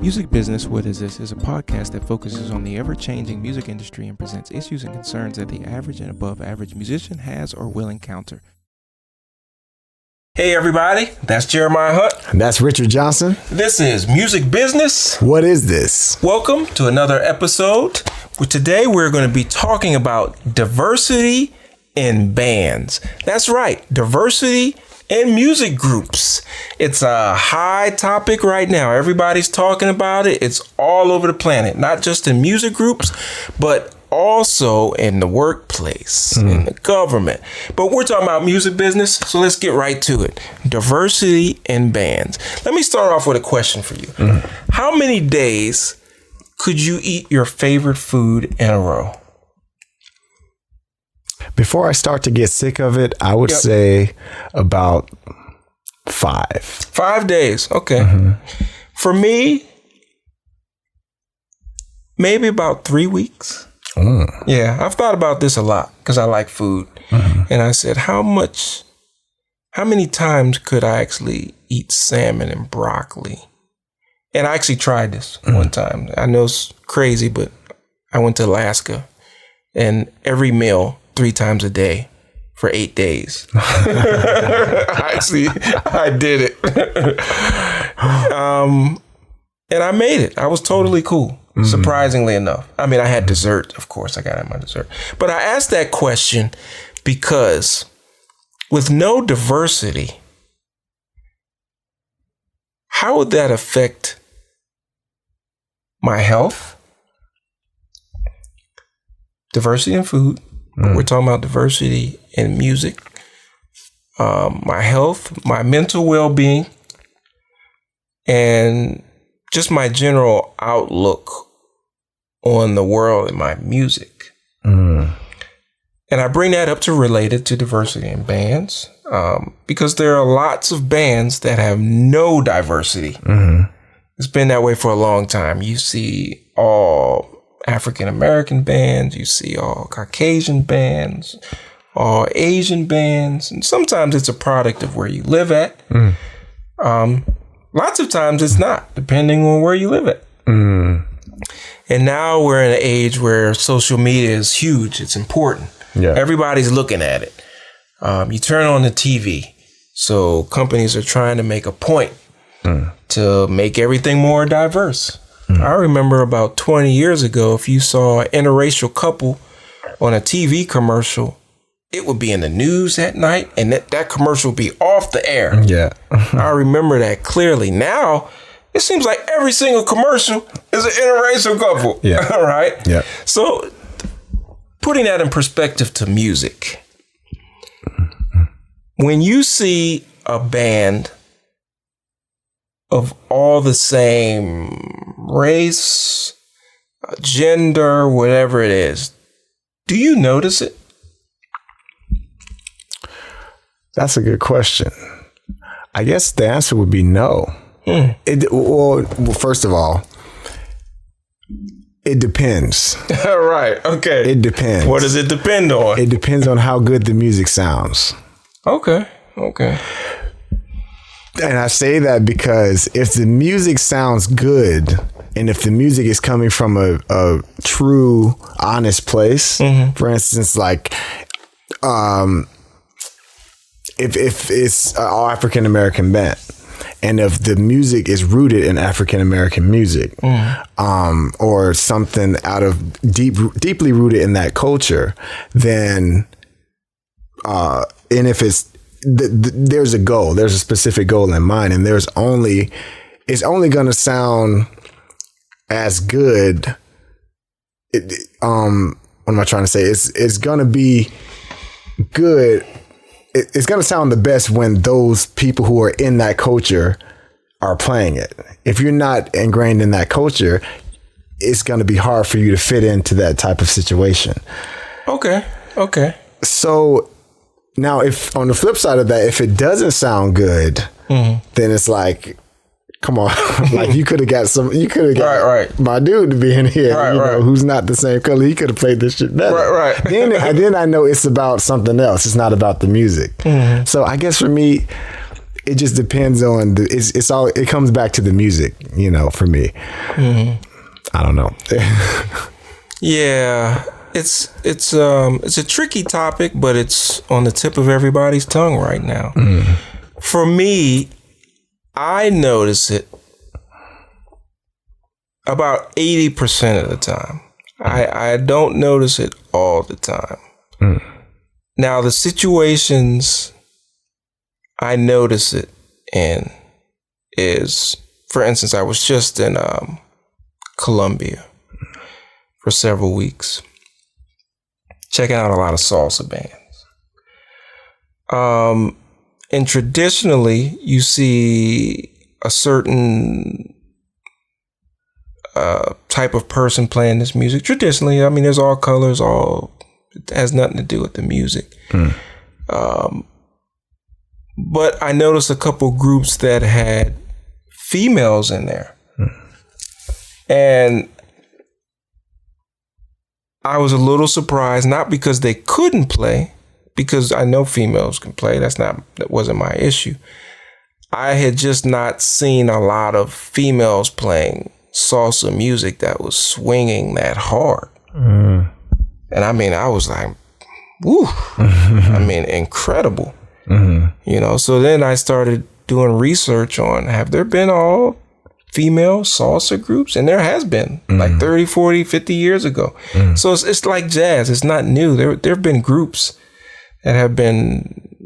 Music Business, What Is This? Is a podcast that focuses on the ever-changing music industry and presents issues and concerns that the average and above average musician has or will encounter. Hey everybody, that's Jeremiah Hunt. And that's Richard Johnson. This is Music Business. What is this? Welcome to another episode. Today we're going to be talking about diversity in bands. That's right, diversity in music groups. It's a high topic right now. Everybody's talking about it. It's all over the planet, not just in music groups, but also in the workplace, in the government. But we're talking about music business, so let's get right to it. Diversity in bands. Let me start off with a question for you. How many days could you eat your favorite food in a row? Before I start to get sick of it, I would say about 5. 5 days. Okay. For me, maybe about 3 weeks. Yeah, I've thought about this a lot because I like food. And I said, how many times could I actually eat salmon and broccoli? And I actually tried this one time. I know it's crazy, but I went to Alaska and every meal 3 times a day for 8 days. I did it. And I made it. I was totally cool. Surprisingly enough. I mean, I had dessert. Of course, I got my dessert. But I asked that question because with no diversity, how would that affect my health? Diversity in food. We're talking about diversity in music. My health, my mental well-being, and just my general outlook on the world and my music. And I bring that up to relate it to diversity in bands, because there are lots of bands that have no diversity. It's been that way for a long time. You see all African American bands, you see all Caucasian bands, all Asian bands, and sometimes it's a product of where you live at. Lots of times it's not, depending on where you live at. And now we're in an age where social media is huge. It's important. Everybody's looking at it. You turn on the TV. So companies are trying to make a point to make everything more diverse. I remember about 20 years ago, if you saw an interracial couple on a TV commercial, it would be in the news that night, and that commercial would be off the air. I remember that clearly. Now, it seems like every single commercial is an interracial couple. Right? So, putting that in perspective to music, when you see a band of all the same race, gender, whatever it is, do you notice it? That's a good question. I guess the answer would be no. Well, first of all, it depends. Right. Okay. It depends. What does it depend on? It depends on how good the music sounds. Okay. And I say that because if the music sounds good, and if the music is coming from a true, honest place, for instance, like, if it's an all African American band, and if the music is rooted in African American music, or something out of deeply rooted in that culture, then, and if it's there's a goal, there's a specific goal in mind, and it's only going to sound as good. What am I trying to say? It's going to be good. It's going to sound the best when those people who are in that culture are playing it. If you're not ingrained in that culture, it's going to be hard for you to fit into that type of situation. Okay. So now, if on the flip side of that, if it doesn't sound good, then it's like, come on, like you could have got my dude to be in here, know, who's not the same color. He could have played this shit better. Then I know it's about something else. It's not about the music. So I guess for me, it just depends on it comes back to the music, for me. Mm-hmm. I don't know. Yeah, it's a tricky topic, but it's on the tip of everybody's tongue right now. Mm. For me, I notice it about 80% of the time. I don't notice it all the time. Mm. Now, the situations I notice it in is, for instance, I was just in Colombia for several weeks, checking out a lot of salsa bands. And traditionally, you see a certain type of person playing this music. Traditionally, I mean, there's all colors, it has nothing to do with the music. Mm. But I noticed a couple groups that had females in there. Mm. And I was a little surprised, not because they couldn't play, because I know females can play. That wasn't my issue. I had just not seen a lot of females playing salsa music that was swinging that hard. Mm. And I mean, I was like, woo, I mean, incredible. Mm-hmm. So then I started doing research on, have there been all female salsa groups? And there has been, like 30, 40, 50 years ago. Mm. So it's like jazz. It's not new. There have been groups that have been,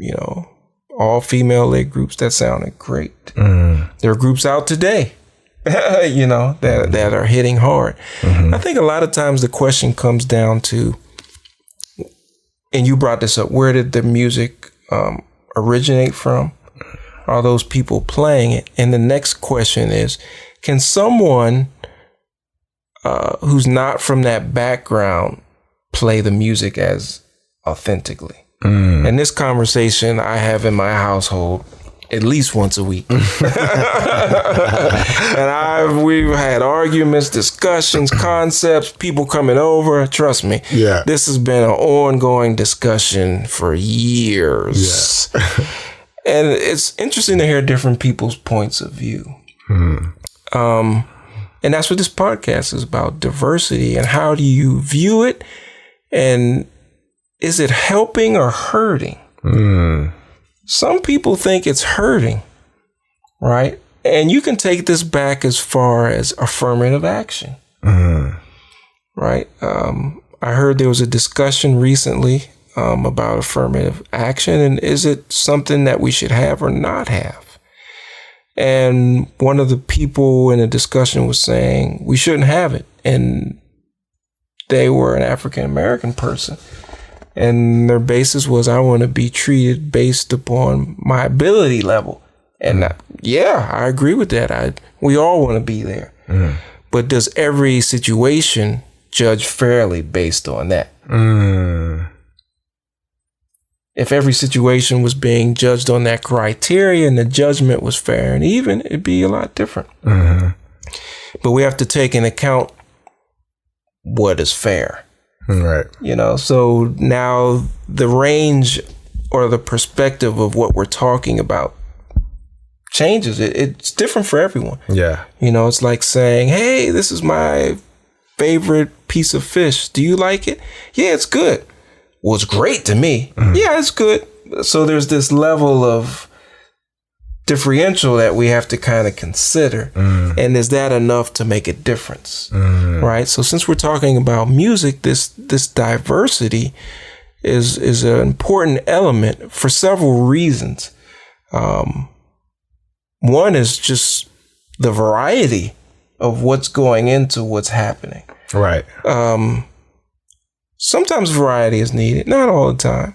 all female-led groups that sounded great. Mm. There are groups out today, that are hitting hard. Mm-hmm. I think a lot of times the question comes down to, and you brought this up, where did the music originate from? Are those people playing it? And the next question is, can someone who's not from that background play the music as authentically? Mm. And this conversation I have in my household at least once a week. And we've had arguments, discussions, concepts, people coming over. Trust me. Yeah. This has been an ongoing discussion for years. Yeah. And it's interesting to hear different people's points of view. Mm. And that's what this podcast is about, diversity. And how do you view it? And is it helping or hurting? Mm. Some people think it's hurting, right? And you can take this back as far as affirmative action, right? I heard there was a discussion recently about affirmative action, and is it something that we should have or not have? And one of the people in the discussion was saying we shouldn't have it, and they were an African American person. And their basis was, I want to be treated based upon my ability level. And I agree with that. We all want to be there. Mm. But does every situation judge fairly based on that? Mm. If every situation was being judged on that criteria and the judgment was fair and even, it'd be a lot different. Mm-hmm. But we have to take into account what is fair. Right. So now the range or the perspective of what we're talking about changes. It's different for everyone. Yeah. It's like saying, hey, this is my favorite piece of fish. Do you like it? Yeah, it's good. Well, it's great to me. Mm. Yeah, it's good. So there's this level of differential that we have to kind of consider. Mm. And is that enough to make a difference? Mm. Right? So since we're talking about music, this diversity is an important element for several reasons. One is just the variety of what's going into what's happening. Right. Sometimes variety is needed, not all the time.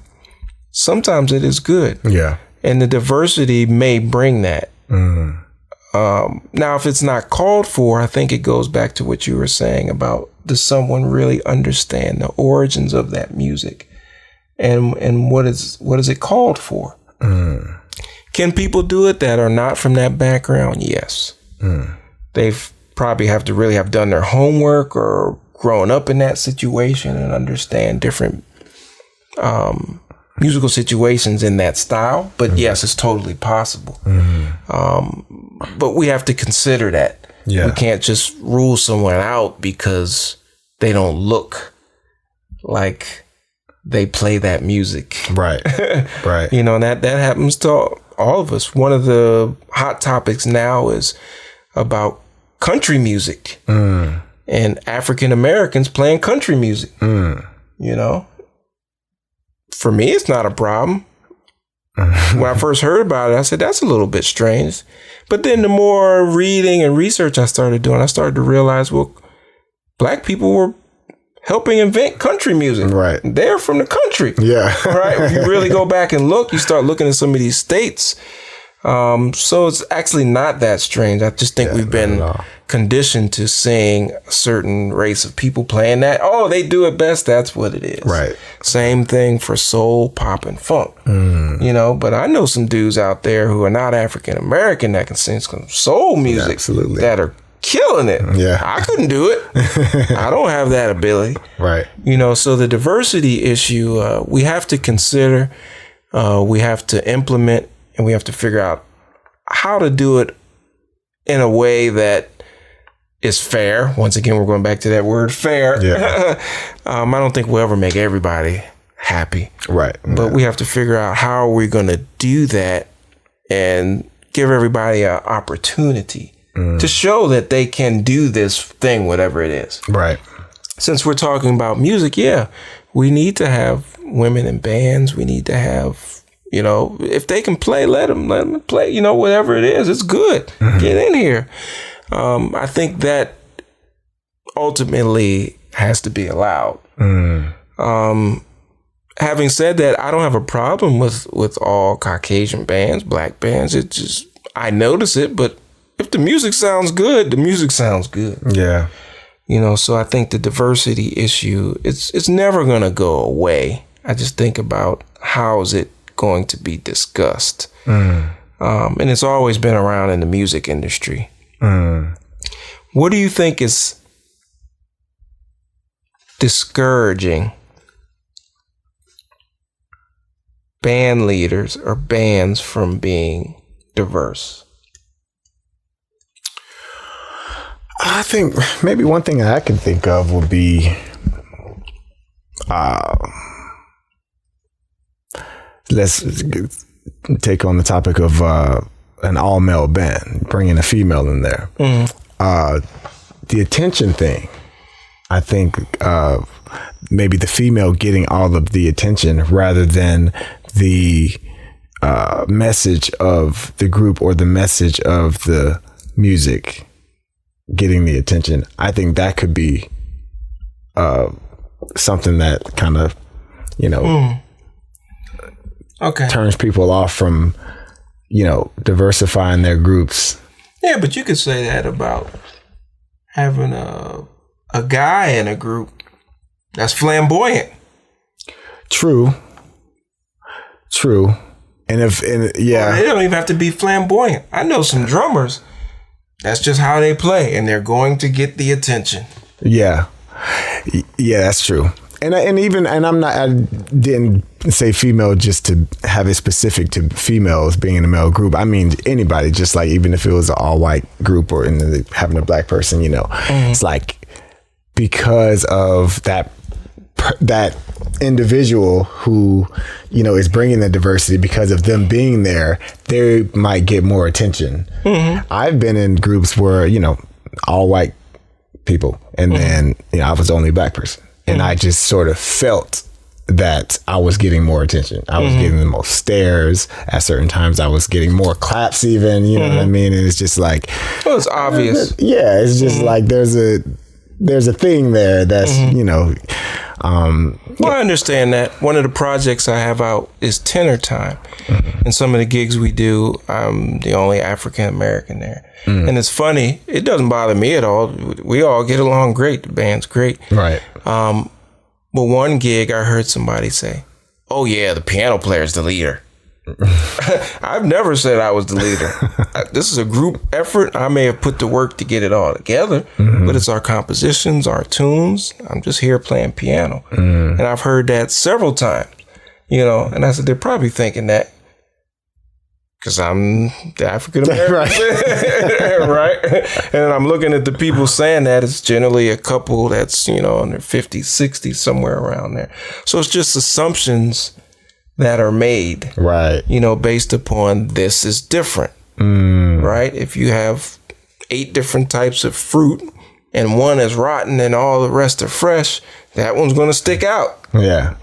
Sometimes it is good. Yeah. And the diversity may bring that. Mm. Now, if it's not called for, I think it goes back to what you were saying about, does someone really understand the origins of that music? And what is it called for? Mm. Can people do it that are not from that background? Yes. Mm. They've probably have to really have done their homework or grown up in that situation and understand different musical situations in that style. But yes, it's totally possible. But we have to consider that. Yeah. We can't just rule someone out because they don't look like they play that music. Right. Right. You know, and that happens to all of us. One of the hot topics now is about country music and African Americans playing country music. You know, for me, it's not a problem. When I first heard about it, I said, that's a little bit strange. But then the more reading and research I started doing, I started to realize, well, black people were helping invent country music. Right. They're from the country. Yeah. Right. If you really go back and look, you start looking at some of these states. So it's actually not that strange. I just think we've been conditioned to seeing a certain race of people playing that. Oh, they do it best. That's what it is. Right. Same thing for soul, pop, and funk. You know, but I know some dudes out there who are not African American that can sing some soul music that are killing it. Yeah. I couldn't do it. I don't have that ability. Right. You know, so the diversity issue, we have to consider, we have to implement, and we have to figure out how to do it in a way that is fair. Once again, we're going back to that word fair. Yeah. I don't think we'll ever make everybody happy. Right. But we have to figure out how we're going to do that and give everybody an opportunity to show that they can do this thing, whatever it is. Right. Since we're talking about music, we need to have women in bands. We need to have, you know, if they can play, let them play, you know, whatever it is, it's good. Get in here. I think that ultimately has to be allowed. Having said that, I don't have a problem with all Caucasian bands, black bands. It just, I notice it, but if the music sounds good, the music sounds good. Yeah. You know, so I think the diversity issue, it's never going to go away. I just think about how is it going to be discussed. And it's always been around in the music industry. What do you think is discouraging band leaders or bands from being diverse? I think maybe one thing I can think of would be let's take on the topic of an all-male band, bringing a female in there. The attention thing, I think maybe the female getting all of the attention rather than the message of the group or the message of the music getting the attention. I think that could be something that kind of, you know, turns people off from, you know, diversifying their groups. Yeah, but you could say that about having a guy in a group that's flamboyant. True. And well, they don't even have to be flamboyant. I know some drummers. That's just how they play, and they're going to get the attention. Yeah, that's true. And I didn't say female just to have it specific to females being in a male group. I mean anybody, just like even if it was an all white group or having a black person, you know, it's like because of that individual who, you know, is bringing the diversity, because of them being there, they might get more attention. I've been in groups where, you know, all white people, and then, you know, I was the only black person. And I just sort of felt that I was getting more attention. I was getting the most stares at certain times. I was getting more claps even, you know what I mean? And it's just like, well, it's obvious. Yeah. It's just like, there's a thing there that's, you know, well, I understand that. One of the projects I have out is Tenor Time. And some of the gigs we do, I'm the only African American there. And it's funny, it doesn't bother me at all. We all get along great. The band's great. Right. But one gig I heard somebody say, oh yeah, the piano player's the leader. I've never said I was the leader. This is a group effort. I may have put the work to get it all together, but it's our compositions, our tunes. I'm just here playing piano. And I've heard that several times. You know, and I said, they're probably thinking that because I'm the African American. Right. Right. And I'm looking at the people saying that. It's generally a couple that's, you know, in their 50s, 60s, somewhere around there. So it's just assumptions that are made. Right. You know, based upon this is different. Right. If you have 8 different types of fruit and one is rotten and all the rest are fresh, that one's going to stick out. Yeah.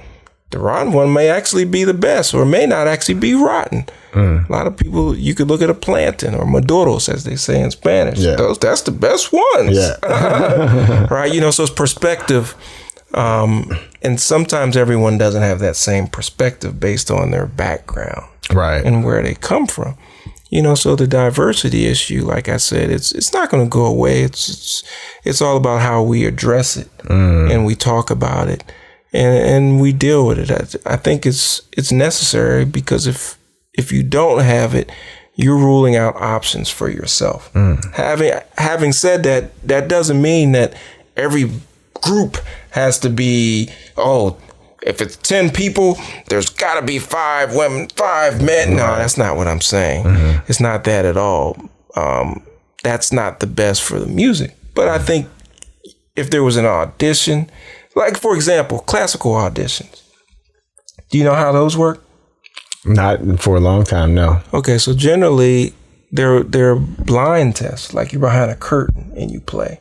The rotten one may actually be the best or may not actually be rotten. A lot of people, you could look at a plantain or maduros, as they say in Spanish. Yeah. That's the best ones. Yeah. Right? You know, so it's perspective. And sometimes everyone doesn't have that same perspective based on their background. Right. And where they come from. You know, so the diversity issue, like I said, it's not going to go away. It's all about how we address it and we talk about it and we deal with it. I think it's necessary because if you don't have it, you're ruling out options for yourself. Having said that, that doesn't mean that every group has to be, if it's 10 people, there's got to be 5 women, 5 men. No, that's not what I'm saying. It's not that at all. That's not the best for the music. But I think if there was an audition, like, for example, classical auditions. Do you know how those work? Not for a long time, no. Okay, so generally, they're blind tests. Like you're behind a curtain and you play.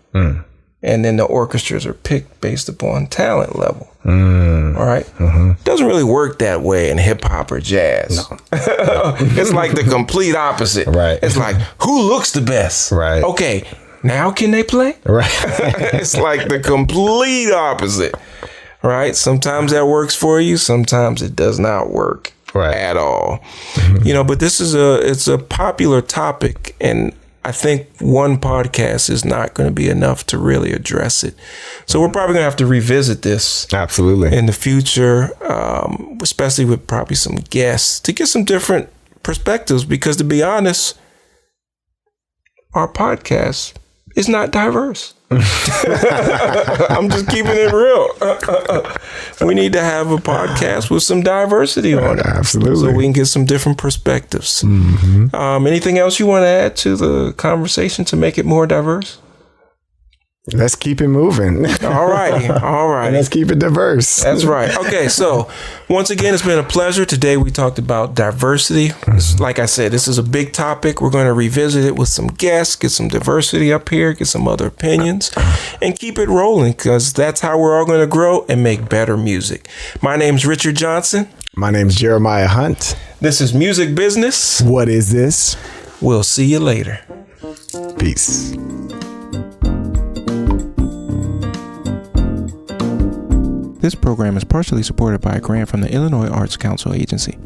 And then the orchestras are picked based upon talent level. All right. It doesn't really work that way in hip hop or jazz. No. It's like the complete opposite. Right. It's like, who looks the best? Right. Okay. Now can they play? Right. It's like the complete opposite. Right. Sometimes that works for you. Sometimes it does not work at all. You know, but this is it's a popular topic, and I think one podcast is not going to be enough to really address it. So we're probably going to have to revisit this. Absolutely. In the future, especially with probably some guests to get some different perspectives, because to be honest, our podcast is not diverse. I'm just keeping it real. We need to have a podcast with some diversity on it. Absolutely. So we can get some different perspectives. Anything else you want to add to the conversation to make it more diverse? Let's keep it moving. All righty. And let's keep it diverse. That's right. Okay, so once again, it's been a pleasure. Today we talked about diversity. Like I said, this is a big topic. We're going to revisit it with some guests, get some diversity up here, get some other opinions, and keep it rolling, because that's how we're all going to grow and make better music. My name's Richard Johnson. My name's Jeremiah Hunt. This is Music Business. What is this? We'll see you later. Peace. This program is partially supported by a grant from the Illinois Arts Council Agency.